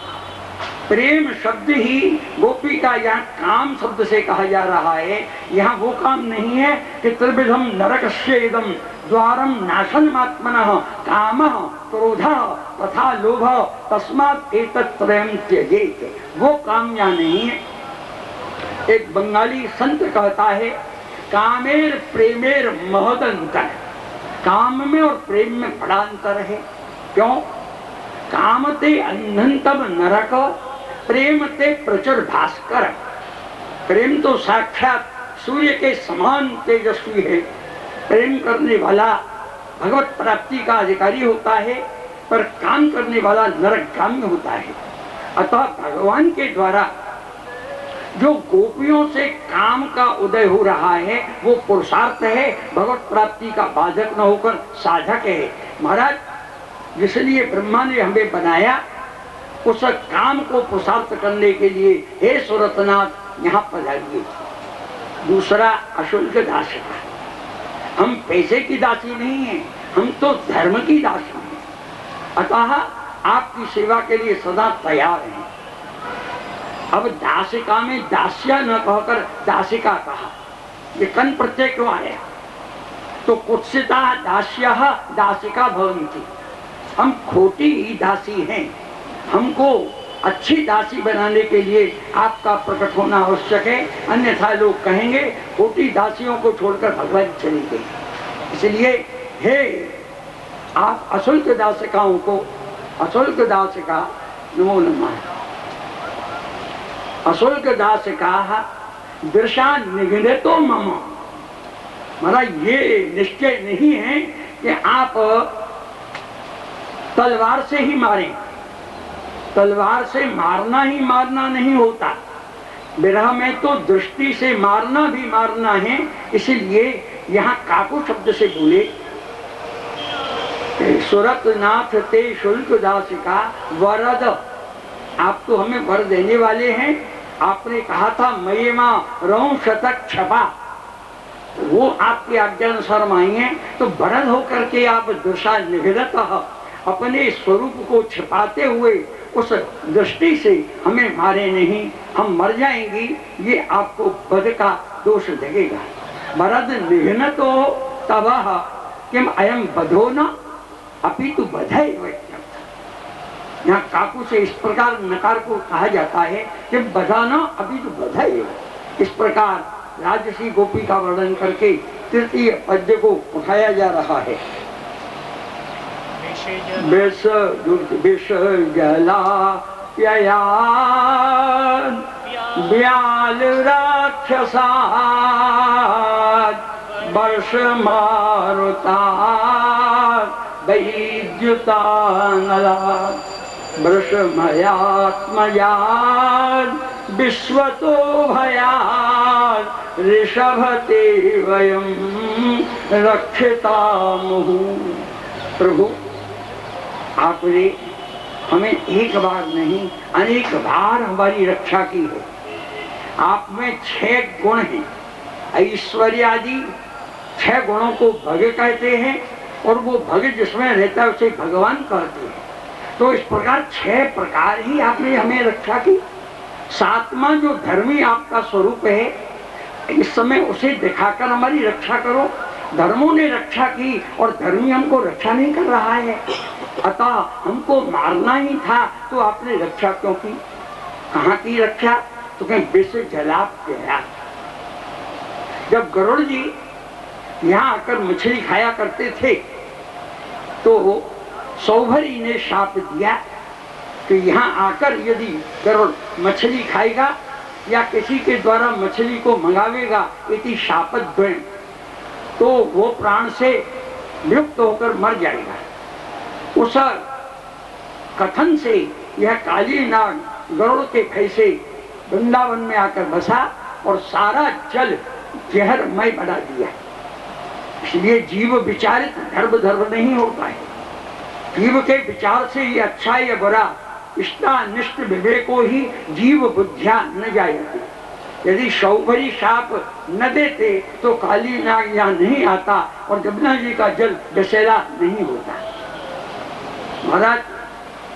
प्रेम शब्द ही गोपी का यहाँ काम शब्द से कहा जा रहा है। यहाँ वो काम नहीं है कि त्रिविधम नरकस्येदम द्वारम नाशनमात्मनः कामः क्रोधः तथा लोभः तस्मात् एतत्त्रयं त्यजेत। वो काम यहाँ नहीं है। एक बंगाली संत कहता है कामेर प्रेमेर महद अंतर। काम में और प्रेम में बड़ा अंतर है। क्यों? कामते अन्नंतम नरक प्रेमते प्रचुर भास्कर। प्रेम तो साक्षात सूर्य के समान तेजस्वी है। प्रेम करने वाला भगवत प्राप्ति का अधिकारी होता है, पर काम करने वाला नरकगामी होता है। अतः भगवान के द्वारा जो गोपियों से काम का उदय हो रहा है वो पुरुषार्थ है, भगवत प्राप्ति का बाधक न होकर साधक है। महाराज इसलिए ब्रह्मा ने हमें बनाया उस काम को पुरुषार्थ करने के लिए। हे सुरतनाथ यहाँ पधारिए। दूसरा अशुल्क दास है। हम पैसे की दासी नहीं है, हम तो धर्म की दासी हैं। अतः आपकी सेवा के लिए सदा तैयार हैं। अब दासिका में दास्या न कहकर दासिका कहा, ये कन प्रत्यय क्यों आया? तो कुत्सिता दास्या दासिका भवन्ति। हम खोटी ही दासी हैं। हमको अच्छी दासी बनाने के लिए आपका प्रकट होना आवश्यक है, अन्यथा लोग कहेंगे खोटी दासियों को छोड़कर भगवान चली गई। इसलिए हे आप अशुल्क दासिकाओं को, अशुल्क दासिका नमो नमः, अशुल्क दासिका दृशा निगृहतो मम। महाराज ये निश्चय नहीं है कि आप तलवार से ही मारें। तलवार से मारना ही मारना नहीं होता, विरह में तो दृष्टि से मारना भी मारना है। इसलिए यहाँ काकू शब्द से बोले सुरतनाथ ते शुल्क दासिका वरद। आप तो हमें वर देने वाले हैं। आपने कहा था मयिमा रौ शतक छपा, वो आपकी आज्ञानुसार आई है। तो वरद होकर के आप दृशा निगृहत अपने स्वरूप को छिपाते हुए उस दृष्टि से हमें मारे नहीं, हम मर जाएंगी, ये आपको बद का दोष लगेगा। मरद निघ्न तो तब किम अयम बधो न अपितु बधै। यहाँ काकू से इस प्रकार नकार को कहा जाता है कि बधा न अपितु बधै। इस प्रकार राजसी गोपी का वर्णन करके तृतीय पद्य को उठाया जा रहा है। विष जला प्यया व्याल राक्षसा वर्ष मारुता वैद्युता वृषमयात्मया विश्वतो भया ऋषभते वयं रक्षितामुः। प्रभु आपने हमें एक बार नहीं अनेक बार हमारी रक्षा की है। आप में 6 गुण हैं। ऐश्वर्य आदि 6 गुणों को भग कहते हैं, और वो भग जिसमें रहता है उसे भगवान कहते हैं। तो इस प्रकार 6 प्रकार ही आपने हमें रक्षा की। 7वां जो धर्मी आपका स्वरूप है, इस समय उसे दिखाकर हमारी रक्षा करो। धर्मों ने रक्षा की और धर्मी हमको रक्षा नहीं कर रहा है। अतः हमको मारना ही था, तो आपने रक्षा क्यों की? कहाँ की रक्षा? तो कहीं विष जला गया। जब गरुड़ जी यहाँ आकर मछली खाया करते थे, तो सौभरी ने शाप दिया कि यहाँ आकर यदि गरुड़ मछली खाएगा या किसी के द्वारा मछली को मंगावेगा, इति शापद्वयम्, तो वो प्राण से वियुक्त होकर मर जाएगा। उस कथन से यह काली नाग गरुड़ के भय से वृंदावन में आकर बसा और सारा जल जहरमय बना दिया। इसलिए जीव विचारित धर्म नहीं होता है। जीव के विचार से ये अच्छा या बुरा इष्टा निष्ठ विवेको ही जीव बुद्धिया न जायते। यदि शौभरी शाप न देते तो काली नाग यहाँ नहीं आता और जमुना जी का जल विषैला नहीं होता। महाराज,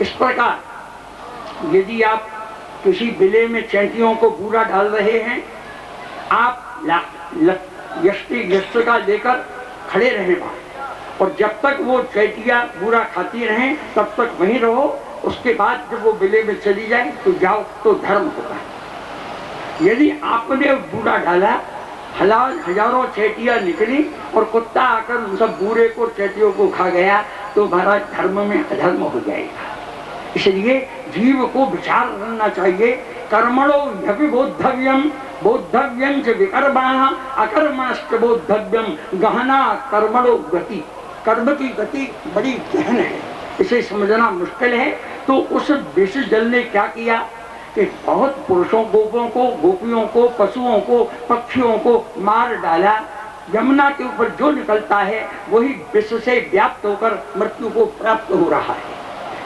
इस प्रकार यदि आप किसी बिले में चैटियों को बूरा डाल रहे हैं, आप यष्टि का लेकर खड़े रहें वहां, और जब तक वो चैटिया बूरा खाती रहें तब तक वहीं रहो। उसके बाद जब वो बिले में चली जाए तो जाओ, तो धर्म होगा। यदि आपने बूरा डाला, हजारों चैटिया निकली और कुत्ता आकर उन सब बूरे को चैटियों को खा गया, तो महाराज धर्म में अधर्म हो जाएगा। इसलिए जीव को विचार करना चाहिए। कर्मणो बोद्धव्यम बोद्धव्यम च विकर्मणः अकर्मणश्च बोद्धव्यम गहना कर्मणो गति। कर्म की गति बड़ी गहन है, इसे समझना मुश्किल है। तो उस विष जल ने क्या किया कि बहुत पुरुषों, गोपों को, गोपियों को, पशुओं को, पक्षियों को मार डाला। यमुना के ऊपर जो निकलता है वही विष से व्याप्त होकर मृत्यु को प्राप्त हो रहा है।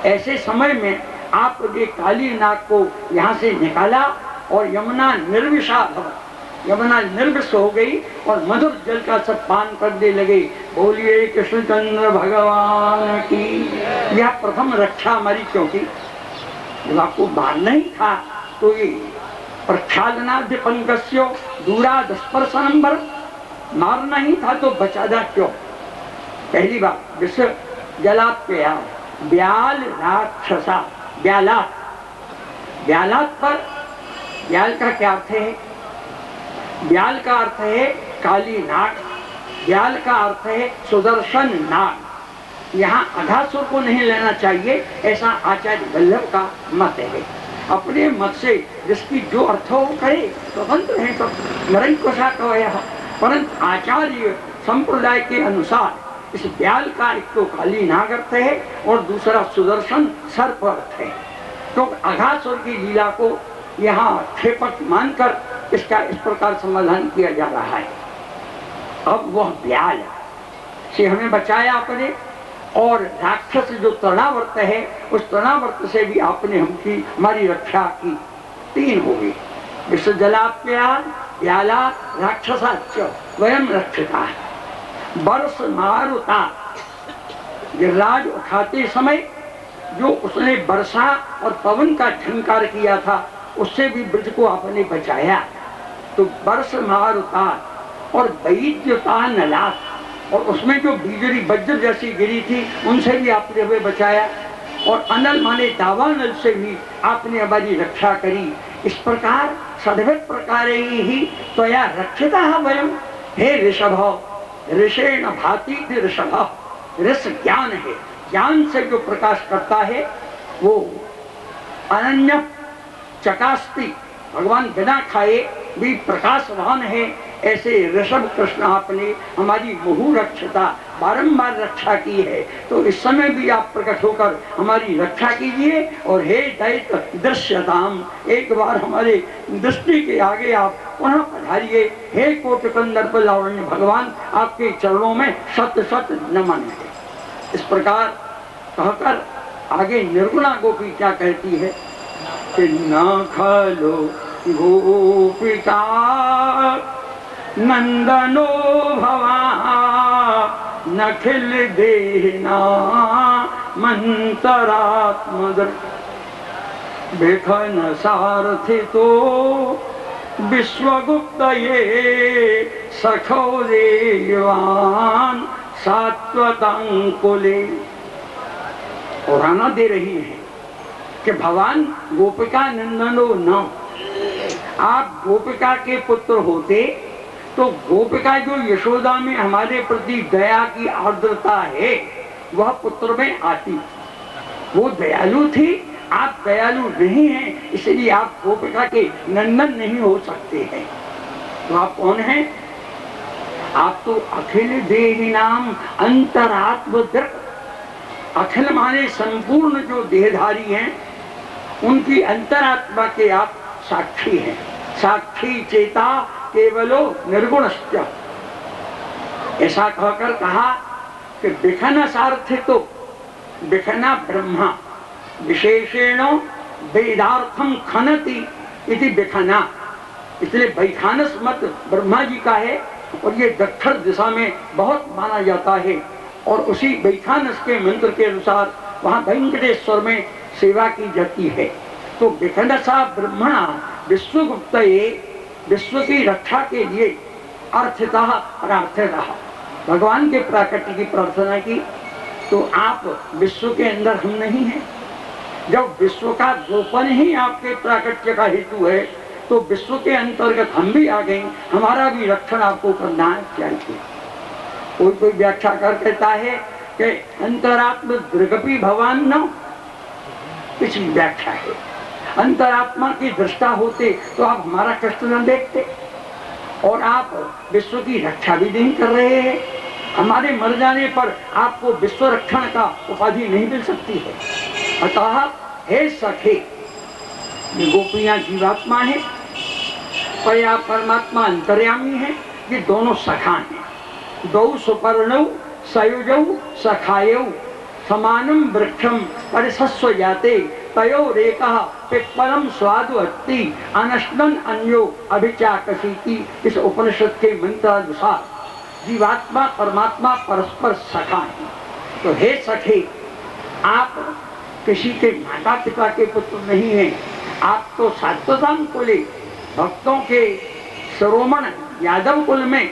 ऐसे समय में आपने काली नाग को यहाँ से निकाला और यमुना निर्विषा भवत, यमुना निर्विष हो गई और मधुर जल का सब पान करने लगे। बोलिए कृष्णचंद्र भगवान की। यह प्रथम रक्षा हमारी, क्योंकि जब आपको मारना ही था तो ये प्रक्षालनाद्य पंकस्यो दूरादस्पर्शनम बर, मारना ही था तो बचाना क्यों। पहली बात विश्व जलाप्यया ब्याल राक्षसा, ब्यालात, ब्यालात पर ब्याल का क्या अर्थ है? ब्याल का अर्थ है काली नाग, ब्याल का अर्थ है सुदर्शन नाग। यहाँ अघासुर को नहीं लेना चाहिए, ऐसा आचार्य वल्लभ का मत है। अपने मत से जिसकी जो अर्थ हो करे, स्वतंत्र है तो मरण कोशा कहो। परंतु आचार्य संप्रदाय के अनुसार इस ब्याल का एक तो काली नाग अर्थ है और दूसरा सुदर्शन सर्प अर्थ है। तो अघासुर की लीला को यहाँ क्षेपक मानकर इसका इस प्रकार समाधान किया जा रहा है। अब वह ब्याल से हमें बचाया आपने, और राक्षस जो तृणावर्त है उस तृणावर्त से भी आपने हमारी रक्षा की। तीन हो गई, विश्व जलाप्या ब्याला राक्षसाच वयम रक्षिता। वर्ष मारुता, गिरिराज उठाते समय जो उसने वर्षा और पवन का झंकार किया था उससे भी ब्रज को आपने बचाया। तो वर्ष मारुता और वैद्युता नलात, और उसमें जो बिजली वज्र जैसी गिरी थी उनसे भी आपने हमें बचाया। और अनल माने दावानल से भी आपने हमारी रक्षा करी। इस प्रकार सद्भित प्रकार ही त्वया रक्षिता वयम। हे ऋषभ, ऋषेण भाति ऋषभ, ऋष ज्ञान है, ज्ञान से जो प्रकाश करता है वो अनन्य चकास्ती, भगवान बिना खाए भी प्रकाशवान है। ऐसे ऋषभ कृष्ण आपने हमारी बहु रक्षता बारंबार रक्षा की है। तो इस समय भी आप प्रकट होकर हमारी रक्षा कीजिए। और हे दैत्य दृश्यताम, एक बार हमारे दृष्टि के आगे आप पुनः पधारिए। हे कोटिकंदर्प लावण्य भगवान, आपके चरणों में शत शत नमन है। इस प्रकार कहकर आगे निर्गुणा गोपी क्या कहती है कि न खलो गोपिका नंदनो भवा नखिल देना मंतरात्मदर बेखन सारथितो विश्वगुप्त ये सखो देवान सात्वतांकुले। पुराना दे रही है कि भगवान गोपिका नंदनो न, आप गोपिका के पुत्र होते तो गोपिका जो यशोदा में हमारे प्रति दया की आर्द्रता है वह पुत्र में आती। वो दयालु थी, आप दयालु नहीं हैं, इसलिए आप गोपिका के नंदन नहीं हो सकते हैं। तो आप कौन हैं? आप तो अखिल देहि नाम अंतरात्म दृक्, अखिल माने संपूर्ण जो देहधारी हैं उनकी अंतरात्मा के आप साक्षी हैं। साक्षी चेता केवलो निर्गुणश्च, ऐसा कहकर कहा कि विखन सार्थितो, विखना ब्रह्मा विशेषेण वेदार्थम खनति इति विखना। इसलिए वैखानस मत ब्रह्मा जी का है और ये दक्षिण दिशा में बहुत माना जाता है। और उसी वैखानस के मंत्र के अनुसार वहाँ वेंकटेश्वर में सेवा की जाती है। तो विखंडसा ब्रह्मणा विश्वगुप्त विश्व की रक्षा के लिए अर्थतः अर्थतः भगवान के प्राकट्य की प्रार्थना की। तो आप विश्व के अंदर हम नहीं हैं। जब विश्व का गोपन ही आपके प्राकट्य का हेतु है तो विश्व के अंतर्गत हम भी आ गए, हमारा भी रक्षण आपको करना चाहिए। कोई व्याख्या कर कहता है कि अंतरात्म दृगपि भगवान न, पिछली व्याख्या है अंतरात्मा की दृष्टा होते तो आप हमारा कष्ट न देखते और आप विश्व की रक्षा भी नहीं कर रहे हैं। हमारे मर जाने पर आपको विश्व रक्षण का उपाधि नहीं मिल सकती है। अतः हे सखे, ये गोपियां जीवात्मा है, पया परमात्मा अंतर्यामी है, ये दोनों सखा हैं। दौ सुपर्णौ सयुजौ सखायौ समानम वृक्षम परिसस्व जाते तयोरेकः पिप्पलम स्वादु अस्ति अनश्नन अन्यो अभिचाकसीति। इस उपनिषद के मंत्रानुसार जीवात्मा परमात्मा परस्पर सखा हैं। तो हे सखे, आप किसी के माता पिता के पुत्र नहीं हैं, आप तो सात्वताम कुले भक्तों के शिरोमण यादव कुल में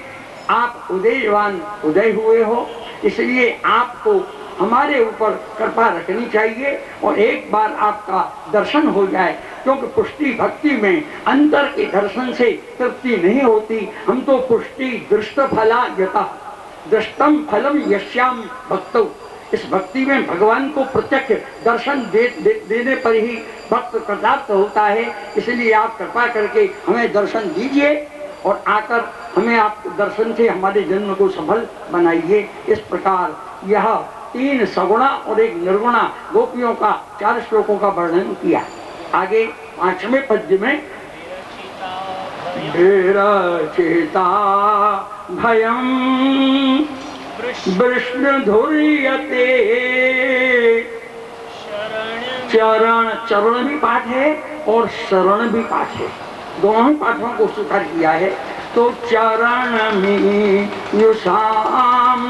आप उदयवान उदय हुए हो। इसलिए आपको हमारे ऊपर कृपा रखनी चाहिए और एक बार आपका दर्शन हो जाए, क्योंकि पुष्टि भक्ति में अंतर के दर्शन से तृप्ति नहीं होती। हम तो पुष्टि दृष्ट फला यथा दृष्टम फलम यश्याम भक्तौ, इस भक्ति में भगवान को प्रत्यक्ष दर्शन देने पर ही भक्त कृतार्थ होता है। इसलिए आप कृपा करके हमें दर्शन दीजिए और आकर हमें आप दर्शन से हमारे जन्म को सफल बनाइए। इस प्रकार यह 3 सगुणा और 1 निर्गुणा गोपियों का 4 श्लोकों का वर्णन किया। आगे 5वें पद्य में विरचिता भयम् वृष्णधुर्यते, चरण भी पाठ है और शरण भी पाठ है, दोनों पाठों को स्वीकार किया है। तो चरण में युषाम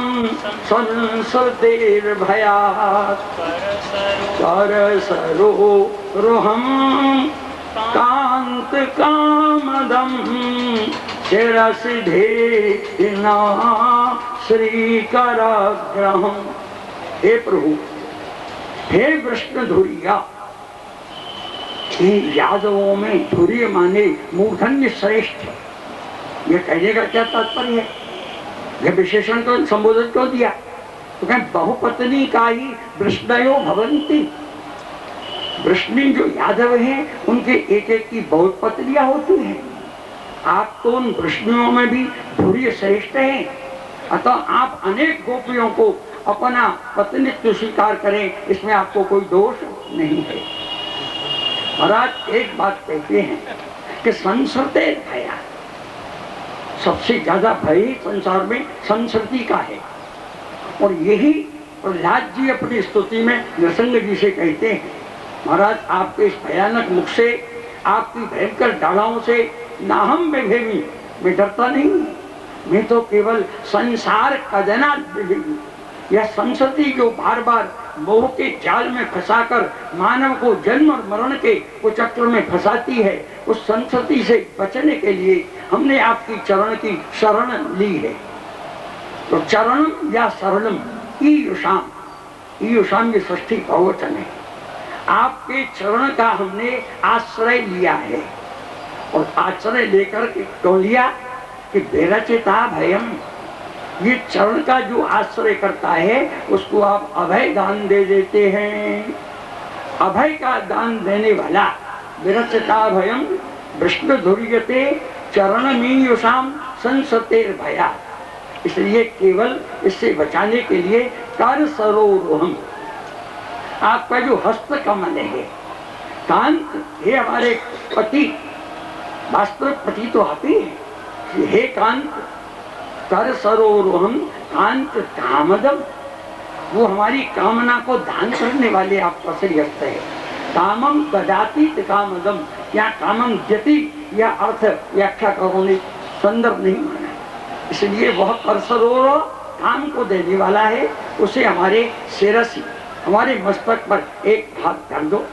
संसतेर भयात् कर सरो रोहम कांत कामदम शिरसिधे श्रीकरग्रहम्। हे प्रभु, हे विष्णु धुरिया, यादवों में धुर्य माने मूर्धन्य श्रेष्ठ, ये कहने का क्या तात्पर्य है? यह विशेषण तो संबोधन क्यों दिया? तो कहें बहुपत्नी का ही वृष्णयो भवन्ति। वृष्णी जो यादव हैं उनके एक एक की बहुत पत्नियां होती हैं। आप तो उन वृष्णियों में भी धुर्य श्रेष्ठ हैं, अतः आप अनेक गोपियों को अपना पत्नीत्व स्वीकार करें, इसमें आपको कोई दोष नहीं है। महाराज एक बात कहते हैं कि संसरते भया, सबसे ज्यादा भय संसार में संसृति का है। और यही प्रहलाद जी अपनी स्तुति में नृसिंह जी से कहते हैं, महाराज आपके इस भयानक मुख से, आपकी भयंकर डालाओं से नाहम में भेमी, मैं डरता नहीं, मैं तो केवल संसार कदना भेमी, यह संस्कृति जो बार बार मोह के जाल में फंसाकर मानव को जन्म और मरण के कुचक्र में फंसाती है, उस संस्कृति से बचने के लिए हमने आपकी चरण की शरण ली है। तो चरणम या शरणम ईयुषाम, ईयुषाम ये षष्ठी बहुवचन है। आपके चरण का हमने आश्रय लिया है। और आश्रय लेकर के क्यों लिया? कि विरचिता भयम, ये चरण का जो आश्रय करता है उसको आप अभय दान दे देते हैं। अभय का दान देने वाला विरचिता भयम विष्णु धुर्यते चरणमीयुषाम संसतेर भया, इसलिए केवल इससे बचाने के लिए कर सरोरोहम, आपका जो हस्त कमल है, कांत, हे हमारे पति, वास्तविक पति तो आप ही हैं, हे कांत कर सरोरोहम कांत कामदम, वो हमारी कामना को दान करने वाले आपका श्रीहस्त है। कामम ददातीत कामदम, या कामम जति या अर्थ व्याख्या करो ने संदर्भ नहीं माना, इसलिए वह करसरोवर काम को देने वाला है। उसे हमारे शिरसी, हमारे मस्तक पर एक हाथ कर दो,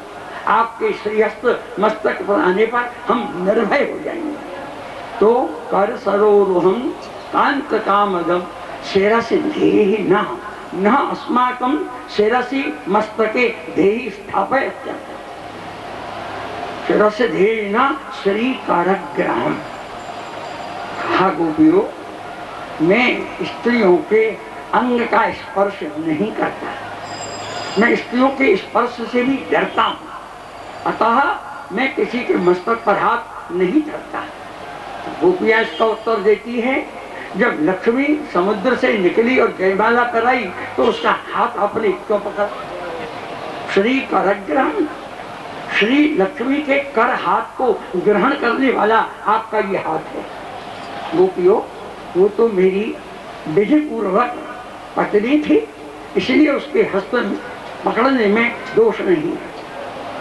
आपके श्रीहस्त मस्तक पर आने पर हम निर्भय हो जाएंगे। तो कर सरोरुहम कांत कामदम शिरसि देहि न अस्माकं शिरसि मस्तके देहि स्थापयत्। शिरसि देहि न श्री करग्राम। कहा गोपियों, मैं स्त्रियों के अंग का स्पर्श नहीं करता, मैं स्त्रियों के स्पर्श से भी डरता हूँ, अतः मैं किसी के मस्तक पर हाथ नहीं धरता। गोपियां इसका उत्तर देती है, जब लक्ष्मी समुद्र से निकली और जयमाला कराई तो उसका हाथ अपने क्यों पकड़ा? श्री करग्राम, श्री लक्ष्मी के कर हाथ को ग्रहण करने वाला आपका ये हाथ है। गोपियों, वो तो मेरी विधि पूर्वक पत्नी थी, इसलिए उसके हस्त पकड़ने में दोष नहीं है।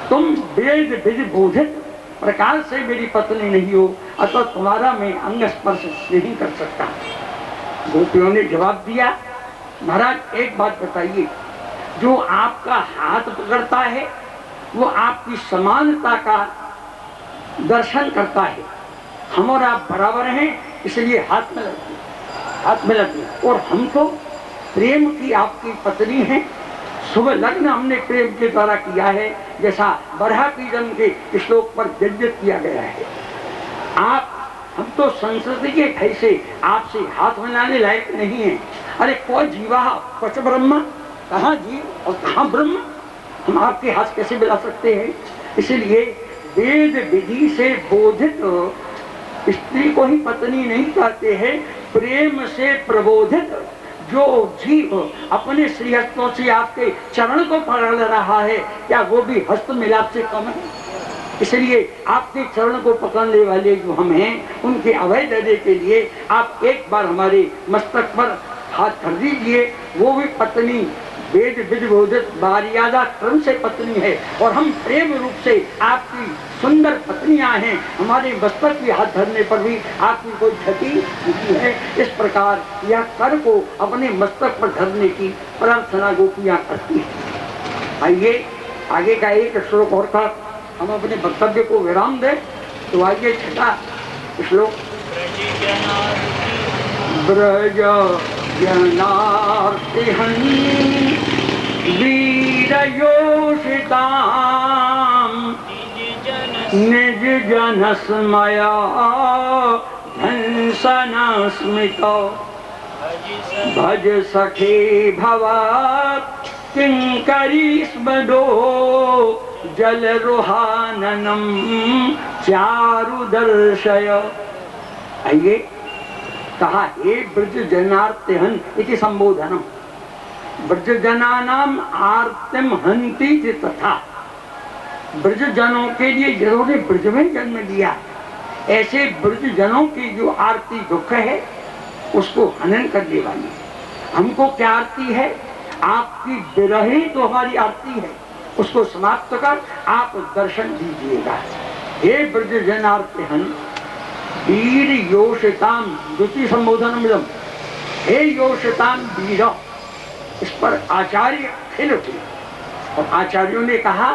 तुम वेद विधि बोधित प्रकार से मेरी पत्नी नहीं हो, अतः तुम्हारा मैं अंग स्पर्श नहीं कर सकता। गोपियों ने जवाब दिया, महाराज एक बात बताइए, जो आपका हाथ पकड़ता है वो आपकी समानता का दर्शन करता है। हम और आप बराबर हैं, इसलिए हाथ में लगे। और हम तो प्रेम की आपकी पत्नी हैं, शुभ लग्न हमने प्रेम के द्वारा किया है, जैसा बरहा की जन्म के श्लोक पर व्यंजित किया गया है। हम तो संस्कृति के भय से आपसे हाथ मिलाने लायक नहीं है। अरे कोई जीवा क्वच ब्रह्म, कहाँ जीव और कहाँ ब्रह्म, हम आपके हाथ कैसे मिला सकते हैं? इसलिए वेद विधि से बोधित स्त्री को ही पत्नी नहीं कहते हैं, प्रेम से प्रबोधित जो जीव अपने श्रीहस्तों से आपके चरण को पकड़ रहा है, क्या वो भी हस्त मिलाप से कम है? इसलिए आपके चरण को पकड़ने वाले जो हम हैं, उनके अभय देने के लिए आप एक बार हमारे मस्तक पर हाथ धर दीजिए। वो भी पत्नी वेद विधिबोधित मर्यादा क्रम से पत्नी है, और हम प्रेम रूप से आपकी सुंदर पत्नियां हैं। हमारे मस्तक की हाथ धरने पर भी आपकी कोई क्षति नहीं है। इस प्रकार यह कर को अपने मस्तक पर धरने की प्रार्थना गोपियां करती हैं। आइए आगे का एक श्लोक और था, हम अपने वक्तव्य को विराम दें। तो आइए छठा श्लोक, ब्रज जनार्तिहं वीरयोषितां निज जन स्मया धंसन स्मितो भज सखे भवात् किंकरी स्मदो जल रुहाननम चारु दर्शय। आइए कहा, हे ब्रज जनार्तिहन इति संबोधनम, ब्रज जनानाम आर्तिम हंति तथा, ब्रज जनों के लिए जिन्होंने ब्रज में जन्म लिया, ऐसे ब्रज जनों की जो आरती दुख है उसको हनन करने वाली। हमको क्या आरती है? आपकी विरह ही तो हमारी आरती है, उसको समाप्त कर आप दर्शन दीजिएगा। हे ब्रज जनार्तिहन वीर योषिताम द्वितीय संबोधन मिलम, हे योषिताम वीर। इस पर आचार्य खिल उठे और आचार्यों ने कहा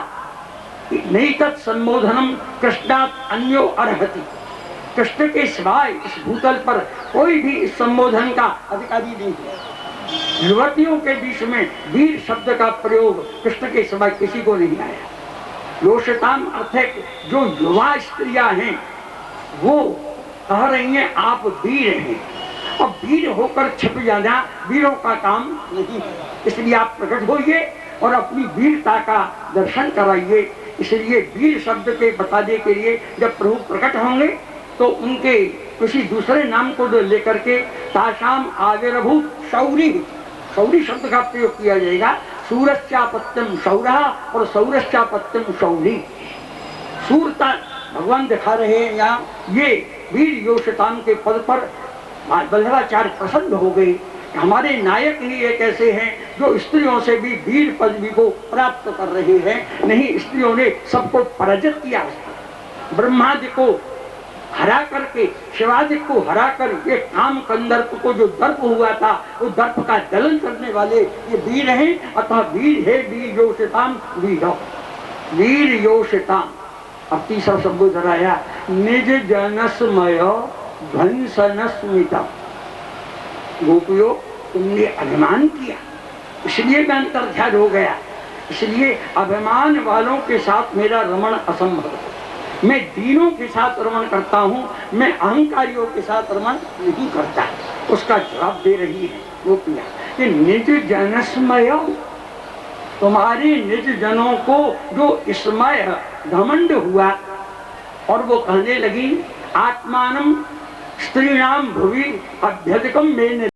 कि नहीं तत् संबोधनम कृष्णात् अन्यो अर्हति, कृष्ण के सिवाय इस भूतल पर कोई भी इस संबोधन का अधिकारी नहीं है। युवतियों के बीच में वीर शब्द का प्रयोग कृष्ण के सिवाय किसी को नहीं आया। योषिताम अर्थ है जो युवा स्त्रियां हैं वो कह रही हैं आप वीर हैं, और वीर होकर छिप जाना वीरों का काम नहीं है। इसलिए आप प्रकट होइए और अपनी वीरता का दर्शन कराइए। इसलिए वीर शब्द के बताने के लिए जब प्रभु प्रकट होंगे तो उनके किसी दूसरे नाम को लेकर के ताशाम आविर्भूत शौरी, शौरी शब्द का प्रयोग किया जाएगा। सूरश्चापत्यम शौरा और सौरश्चापत्यम शौरी। सूरता भगवान दिखा रहे हैं यहाँ, ये वीर योषिताम के पद पर बल्लभाचार्य प्रसन्न हो गए। हमारे नायक ही एक ऐसे हैं जो स्त्रियों से भी वीर पदवी को प्राप्त कर रहे हैं। नहीं, स्त्रियों ने सबको पराजित किया। ब्रह्मादि को हरा करके, शिवादि को हरा कर ये काम कंदर्प को जो दर्प हुआ था, वो दर्प का दलन करने वाले ये वीर हैं। अतः वीर है वीर योषिताम वीर योषिताम। अब तीसरा शब्द उधर आया, निज जनस्मय ध्वंसनस्मिता। गोपियों, तुमने अभिमान किया इसलिए मैं अंतर्ध्यान हो गया, इसलिए अभिमान वालों के साथ मेरा रमण असंभव है। मैं दीनों के साथ रमण करता हूँ, मैं अहंकारियों के साथ रमण नहीं करता। उसका जवाब दे रही है गोपियाँ कि निज जनस्मय, तुम्हारे निज जनों को जो स्मय घमंड हुआ और वो कहने लगी आत्मानम स्त्रीणाम भुवि अभ्यधिकम में